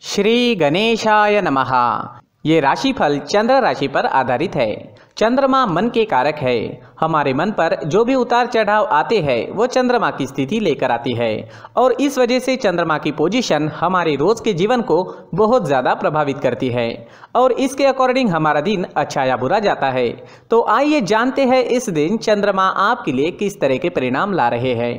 श्री गणेशाय नमः। ये राशिफल चंद्र राशि पर आधारित है। चंद्रमा मन के कारक है। हमारे मन पर जो भी उतार चढ़ाव आते हैं वो चंद्रमा की स्थिति लेकर आती है और इस वजह से चंद्रमा की पोजीशन हमारे रोज के जीवन को बहुत ज़्यादा प्रभावित करती है और इसके अकॉर्डिंग हमारा दिन अच्छा या बुरा जाता है। तो आइए जानते हैं इस दिन चंद्रमा आपके लिए किस तरह के परिणाम ला रहे हैं।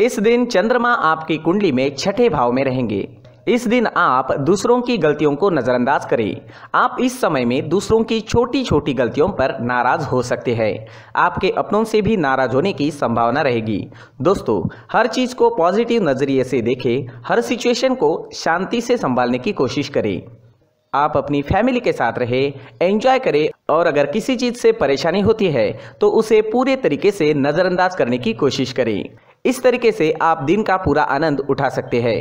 इस दिन चंद्रमा आपकी कुंडली में छठे भाव में रहेंगे। इस दिन आप दूसरों की गलतियों को नज़रअंदाज करें। आप इस समय में दूसरों की छोटी छोटी गलतियों पर नाराज हो सकते हैं। आपके अपनों से भी नाराज होने की संभावना रहेगी। दोस्तों, हर चीज़ को पॉजिटिव नज़रिए से देखें। हर सिचुएशन को शांति से संभालने की कोशिश करें। आप अपनी फैमिली के साथ रहें, एंजॉय करें और अगर किसी चीज़ से परेशानी होती है तो उसे पूरे तरीके से नज़रअंदाज करने की कोशिश करें। इस तरीके से आप दिन का पूरा आनंद उठा सकते हैं।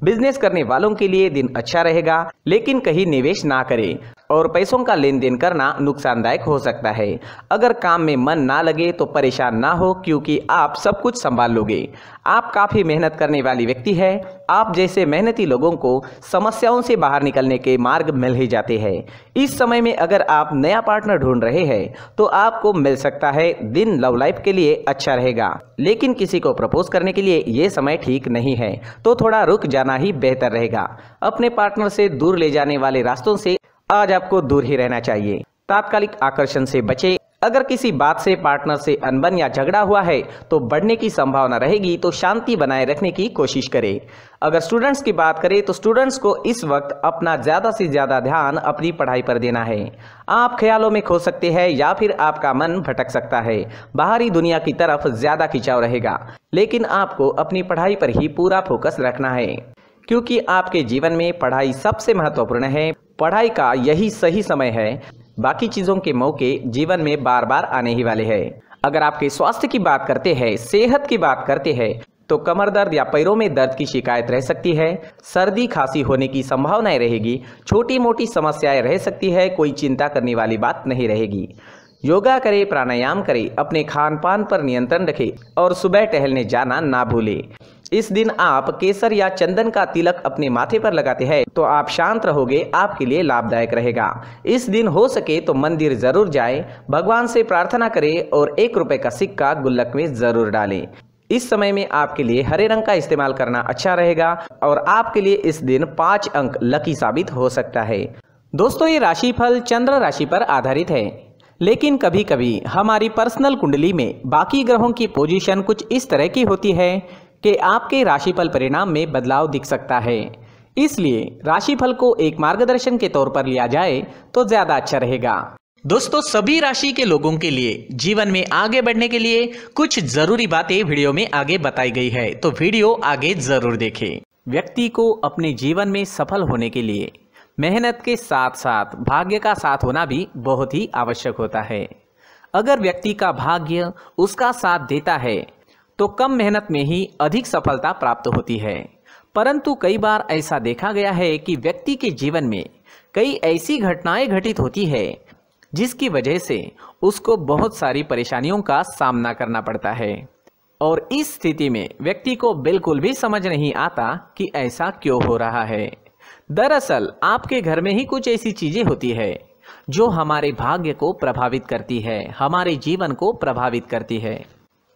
बिजनेस करने वालों के लिए दिन अच्छा रहेगा, लेकिन कहीं निवेश ना करें और पैसों का लेन देन करना नुकसानदायक हो सकता है। अगर काम में मन ना लगे तो परेशान ना हो, क्योंकि आप सब कुछ संभाल लोगे। आप काफ़ी मेहनत करने वाली व्यक्ति है। आप जैसे मेहनती लोगों को समस्याओं से बाहर निकलने के मार्ग मिल ही जाते हैं। इस समय में अगर आप नया पार्टनर ढूंढ रहे हैं तो आपको मिल सकता है। दिन लव लाइफ के लिए अच्छा रहेगा, लेकिन किसी को प्रपोज करने के लिए ये समय ठीक नहीं है, तो थोड़ा रुक जाना ही बेहतर रहेगा। अपने पार्टनर से दूर ले जाने वाले रास्तों से आज आपको दूर ही रहना चाहिए। तात्कालिक आकर्षण से बचें। अगर किसी बात से पार्टनर से अनबन या झगड़ा हुआ है तो बढ़ने की संभावना रहेगी, तो शांति बनाए रखने की कोशिश करें। अगर स्टूडेंट्स की बात करें तो स्टूडेंट्स को इस वक्त अपना ज़्यादा से ज़्यादा ध्यान अपनी पढ़ाई पर देना है। आप ख्यालों में खो सकते हैं या फिर आपका मन भटक सकता है। बाहरी दुनिया की तरफ ज़्यादा खिंचाव रहेगा, लेकिन आपको अपनी पढ़ाई पर ही पूरा फोकस रखना है, क्योंकि आपके जीवन में पढ़ाई सबसे महत्वपूर्ण है। पढ़ाई का यही सही समय है। बाकी चीज़ों के मौके जीवन में बार बार आने ही वाले हैं। अगर आपके स्वास्थ्य की बात करते हैं, सेहत की बात करते हैं, तो कमर दर्द या पैरों में दर्द की शिकायत रह सकती है। सर्दी खांसी होने की संभावनाएं रहेगी। छोटी मोटी समस्याएं रह सकती है। कोई चिंता करने वाली बात नहीं रहेगी। योगा करें, प्राणायाम करें, अपने खान पान पर नियंत्रण रखें और सुबह टहलने जाना ना भूलें। इस दिन आप केसर या चंदन का तिलक अपने माथे पर लगाते हैं तो आप शांत रहोगे, आपके लिए लाभदायक रहेगा। इस दिन हो सके तो मंदिर जरूर जाएं, भगवान से प्रार्थना करें और 1 रुपए का सिक्का गुल्लक में जरूर डालें। इस समय में आपके लिए हरे रंग का इस्तेमाल करना अच्छा रहेगा और आपके लिए इस दिन 5 अंक लकी साबित हो सकता है। दोस्तों, ये राशिफल चंद्र राशि पर आधारित है, लेकिन कभी कभी हमारी पर्सनल कुंडली में बाकी ग्रहों की पोजीशन कुछ इस तरह की होती है कि आपके राशिफल परिणाम में बदलाव दिख सकता है। इसलिए राशिफल को एक मार्गदर्शन के तौर पर लिया जाए तो ज्यादा अच्छा रहेगा। दोस्तों, सभी राशि के लोगों के लिए जीवन में आगे बढ़ने के लिए कुछ जरूरी बातें वीडियो में आगे बताई गई है, तो वीडियो आगे जरूर देखें। व्यक्ति को अपने जीवन में सफल होने के लिए मेहनत के साथ साथ भाग्य का साथ होना भी बहुत ही आवश्यक होता है। अगर व्यक्ति का भाग्य उसका साथ देता है तो कम मेहनत में ही अधिक सफलता प्राप्त होती है। परंतु कई बार ऐसा देखा गया है कि व्यक्ति के जीवन में कई ऐसी घटनाएं घटित होती है जिसकी वजह से उसको बहुत सारी परेशानियों का सामना करना पड़ता है और इस स्थिति में व्यक्ति को बिल्कुल भी समझ नहीं आता कि ऐसा क्यों हो रहा है। दरअसल आपके घर में ही कुछ ऐसी चीजें होती है जो हमारे भाग्य को प्रभावित करती है, हमारे जीवन को प्रभावित करती है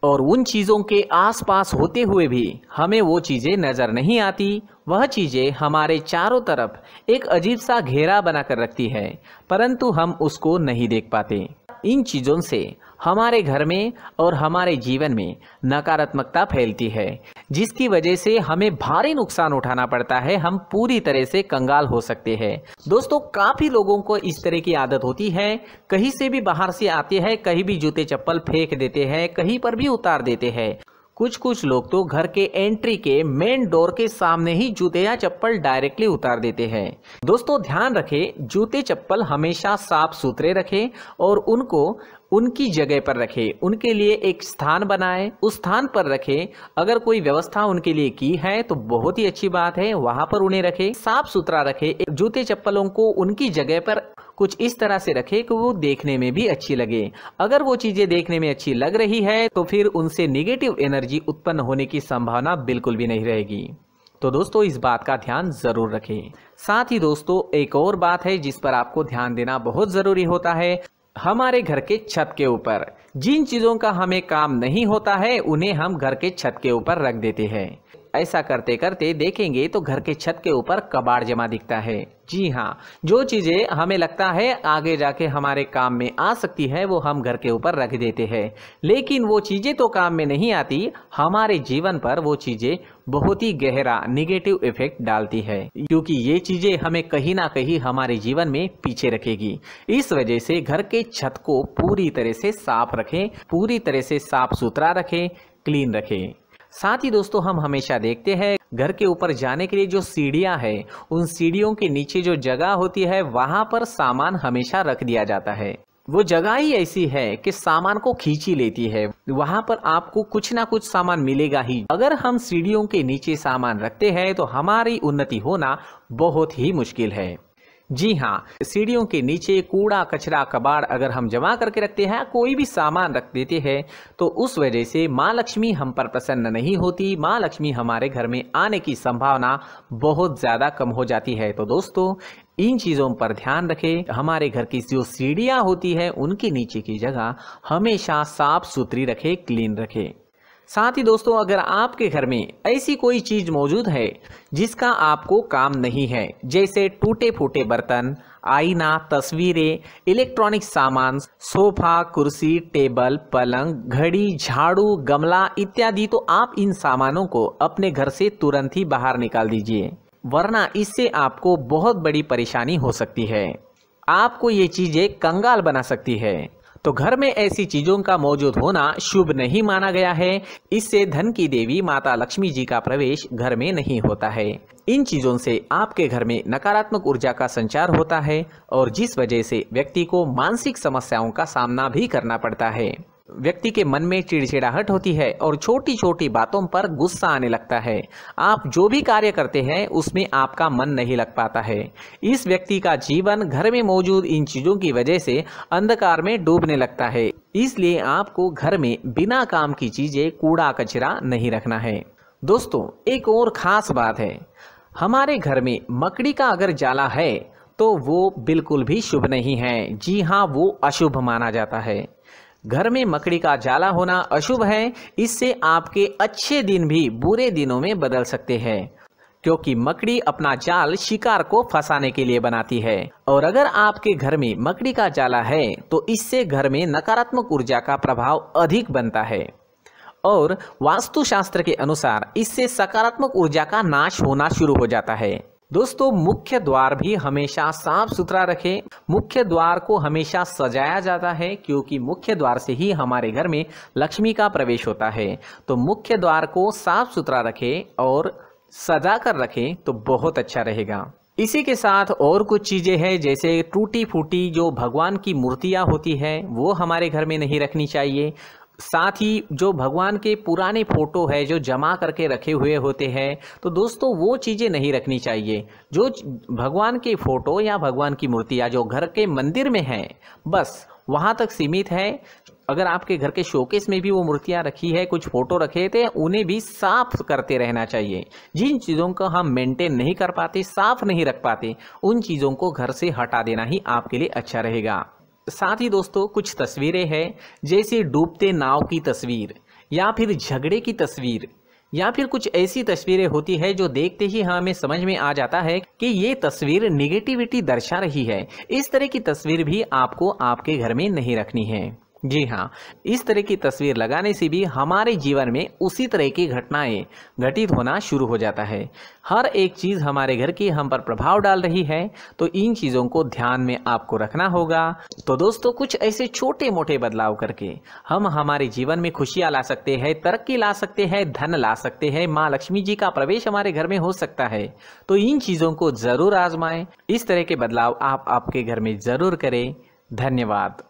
और उन चीज़ों के आसपास होते हुए भी हमें वो चीज़ें नज़र नहीं आती। वह चीज़ें हमारे चारों तरफ एक अजीब सा घेरा बनाकर रखती है, परंतु हम उसको नहीं देख पाते। इन चीज़ों से हमारे घर में और हमारे जीवन में नकारात्मकता फैलती है, जिसकी वजह से हमें भारी नुकसान उठाना पड़ता है। हम पूरी तरह से कंगाल हो सकते हैं। दोस्तों, काफ़ी लोगों को इस तरह की आदत होती है। कहीं से भी बाहर से आते हैं, कहीं भी जूते चप्पल फेंक देते हैं, कहीं पर भी उतार देते हैं। कुछ लोग तो घर के एंट्री के मेन डोर के सामने ही जूते या चप्पल डायरेक्टली उतार देते हैं। दोस्तों, ध्यान रखें, जूते चप्पल हमेशा साफ सुथरे रखें और उनको उनकी जगह पर रखें। उनके लिए एक स्थान बनाएं, उस स्थान पर रखें। अगर कोई व्यवस्था उनके लिए की है तो बहुत ही अच्छी बात है, वहां पर उन्हें रखें, साफ सुथरा रखें। जूते चप्पलों को उनकी जगह पर कुछ इस तरह से रखें कि वो देखने में भी अच्छी लगे। अगर वो चीजें देखने में अच्छी लग रही है तो फिर उनसे निगेटिव एनर्जी उत्पन्न होने की संभावना बिल्कुल भी नहीं रहेगी। तो दोस्तों इस बात का ध्यान जरूर रखें। साथ ही दोस्तों एक और बात है जिस पर आपको ध्यान देना बहुत जरूरी होता है, हमारे घर के छत के ऊपर जिन चीजों का हमें काम नहीं होता है उन्हें हम घर के छत के ऊपर रख देते हैं। ऐसा करते करते देखेंगे तो घर के छत के ऊपर कबाड़ जमा दिखता है। जी हाँ, जो चीजें हमें लगता है आगे जाके हमारे काम में आ सकती है वो हम घर के ऊपर रख देते हैं, लेकिन वो चीजें तो काम में नहीं आती, हमारे जीवन पर वो चीजें बहुत ही गहरा निगेटिव इफेक्ट डालती है, क्योंकि ये चीजें हमें कहीं ना कहीं हमारे जीवन में पीछे रखेगी। इस वजह से घर के छत को पूरी तरह से साफ रखें, पूरी तरह से साफ सुथरा रखें, क्लीन रखें। साथ ही दोस्तों हम हमेशा देखते हैं घर के ऊपर जाने के लिए जो सीढ़ियां हैं, उन सीढ़ियों के नीचे जो जगह होती है वहां पर सामान हमेशा रख दिया जाता है। वो जगह ही ऐसी है कि सामान को खींच ही लेती है, वहां पर आपको कुछ ना कुछ सामान मिलेगा ही। अगर हम सीढ़ियों के नीचे सामान रखते हैं तो हमारी उन्नति होना बहुत ही मुश्किल है। जी हाँ, सीढ़ियों के नीचे कूड़ा कचरा कबाड़ अगर हम जमा करके रखते हैं, कोई भी सामान रख देते हैं, तो उस वजह से माँ लक्ष्मी हम पर प्रसन्न नहीं होती, माँ लक्ष्मी हमारे घर में आने की संभावना बहुत ज़्यादा कम हो जाती है। तो दोस्तों इन चीज़ों पर ध्यान रखें। हमारे घर की जो सीढ़ियाँ होती है उनके नीचे की जगह हमेशा साफ सुथरी रखें, क्लीन रखें। साथ ही दोस्तों अगर आपके घर में ऐसी कोई चीज मौजूद है जिसका आपको काम नहीं है, जैसे टूटे फूटे बर्तन, आईना, तस्वीरें, इलेक्ट्रॉनिक सामान, सोफा, कुर्सी, टेबल, पलंग, घड़ी, झाड़ू, गमला इत्यादि, तो आप इन सामानों को अपने घर से तुरंत ही बाहर निकाल दीजिए, वरना इससे आपको बहुत बड़ी परेशानी हो सकती है। आपको ये चीजें कंगाल बना सकती है। तो घर में ऐसी चीजों का मौजूद होना शुभ नहीं माना गया है। इससे धन की देवी माता लक्ष्मी जी का प्रवेश घर में नहीं होता है। इन चीजों से आपके घर में नकारात्मक ऊर्जा का संचार होता है और जिस वजह से व्यक्ति को मानसिक समस्याओं का सामना भी करना पड़ता है। व्यक्ति के मन में चिड़चिड़ाहट होती है और छोटी छोटी बातों पर गुस्सा आने लगता है। आप जो भी कार्य करते हैं उसमें आपका मन नहीं लग पाता है। इस व्यक्ति का जीवन घर में मौजूद इन चीजों की वजह से अंधकार में डूबने लगता है। इसलिए आपको घर में बिना काम की चीजें, कूड़ा कचरा नहीं रखना है। दोस्तों एक और खास बात है, हमारे घर में मकड़ी का अगर जाला है तो वो बिल्कुल भी शुभ नहीं है। जी हाँ, वो अशुभ माना जाता है। घर में मकड़ी का जाला होना अशुभ है। इससे आपके अच्छे दिन भी बुरे दिनों में बदल सकते हैं, क्योंकि मकड़ी अपना जाल शिकार को फंसाने के लिए बनाती है। और अगर आपके घर में मकड़ी का जाला है तो इससे घर में नकारात्मक ऊर्जा का प्रभाव अधिक बनता है और वास्तुशास्त्र के अनुसार इससे सकारात्मक ऊर्जा का नाश होना शुरू हो जाता है। दोस्तों मुख्य द्वार भी हमेशा साफ सुथरा रखें। मुख्य द्वार को हमेशा सजाया जाता है, क्योंकि मुख्य द्वार से ही हमारे घर में लक्ष्मी का प्रवेश होता है। तो मुख्य द्वार को साफ सुथरा रखें और सजा कर रखें तो बहुत अच्छा रहेगा। इसी के साथ और कुछ चीजें हैं, जैसे टूटी फूटी जो भगवान की मूर्तियां होती है वो हमारे घर में नहीं रखनी चाहिए। साथ ही जो भगवान के पुराने फोटो है जो जमा करके रखे हुए होते हैं, तो दोस्तों वो चीज़ें नहीं रखनी चाहिए। जो भगवान के फोटो या भगवान की मूर्तियाँ जो घर के मंदिर में हैं बस वहाँ तक सीमित है। अगर आपके घर के शोकेस में भी वो मूर्तियाँ रखी है, कुछ फोटो रखे थे, उन्हें भी साफ करते रहना चाहिए। जिन चीज़ों को हम मेंटेन नहीं कर पाते, साफ नहीं रख पाते, उन चीज़ों को घर से हटा देना ही आपके लिए अच्छा रहेगा। साथ ही दोस्तों कुछ तस्वीरें हैं, जैसे डूबते नाव की तस्वीर या फिर झगड़े की तस्वीर या फिर कुछ ऐसी तस्वीरें होती है जो देखते ही हमें समझ में आ जाता है कि ये तस्वीर निगेटिविटी दर्शा रही है। इस तरह की तस्वीर भी आपको आपके घर में नहीं रखनी है। जी हाँ, इस तरह की तस्वीर लगाने से भी हमारे जीवन में उसी तरह की घटनाएं घटित होना शुरू हो जाता है। हर एक चीज़ हमारे घर की हम पर प्रभाव डाल रही है, तो इन चीज़ों को ध्यान में आपको रखना होगा। तो दोस्तों कुछ ऐसे छोटे मोटे बदलाव करके हम हमारे जीवन में खुशियाँ ला सकते हैं, तरक्की ला सकते हैं, धन ला सकते हैं, माँ लक्ष्मी जी का प्रवेश हमारे घर में हो सकता है। तो इन चीज़ों को ज़रूर आजमाएं। इस तरह के बदलाव आप आपके घर में ज़रूर करें। धन्यवाद।